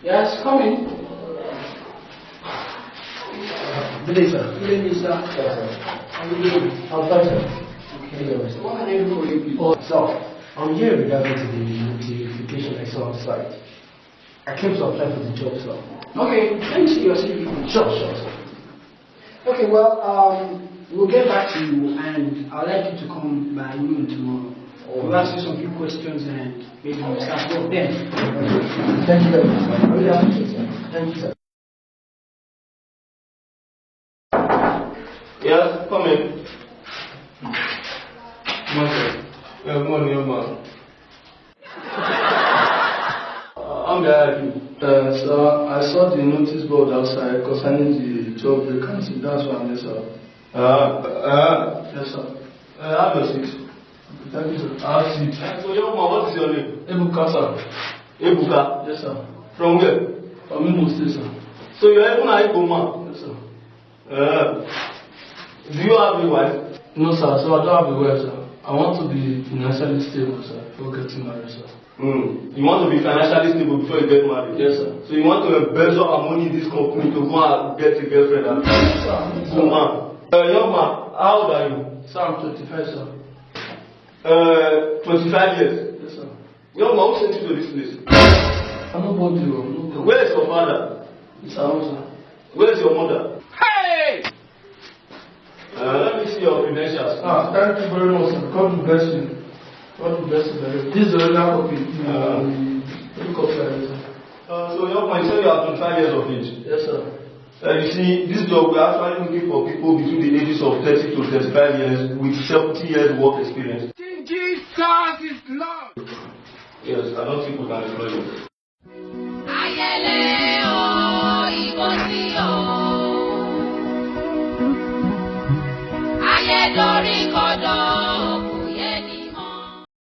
Yes, come in. Good day, sir. Good evening, sir. Yes, sir. How are you doing? I'm fine, sir. Okay. So what can I do for you, please? Oh, so, I'm here regarding to the notification I saw on the site. I came to apply for the job, sir. Okay, let me see your CV. Sure, sir. Okay, well, we'll get back to you, and I'd like you to come by noon tomorrow. We'll ask you some few questions, and maybe we'll start work then. Thank you very much, sir. I really appreciate it, sir. Thank you, sir. Yes, come in. Morning. Good morning, young man. I'm behind you. Sir, I saw the notice board outside concerning the job vacancy. That's why I'm here, sir. Yes, sir. I have your seat. Thank you, sir. I have seat. So, young man, what is your name? Ebuka, sir. Ebuka? Yes, sir. From where? From Imo State, sir. So, you're even an Igbo man? Yes, sir. Do you have a wife? No, sir. So I don't have a wife, sir. I want to be financially stable, sir, before getting married, sir. You want to be financially stable before you get married? Yes, sir. So, you want to embezzle our money in this company to go and get a girlfriend? Yes, sir. Good man. Young man, how old are you? Sir, I'm 25, sir. 25 years. Yes, sir. Young man, who sent you to this place? I'm not body, no. Where is your father? It's our house, sir. Where is your mother? Hey! Let me see your credentials. Thank you very much, sir. God will bless you. God will bless you very much. This is the original copy. The copy, sir. So, young man, you say you are 25 years of age. Yes, sir. You see, this job, we are actually looking for people between the ages of 30 to 35 years with 70 years work experience. Jesus is Lord! Yes, I don't think we can employ you. Ayẹlẹ o, ìbò sí o. Ayé dorí kodò.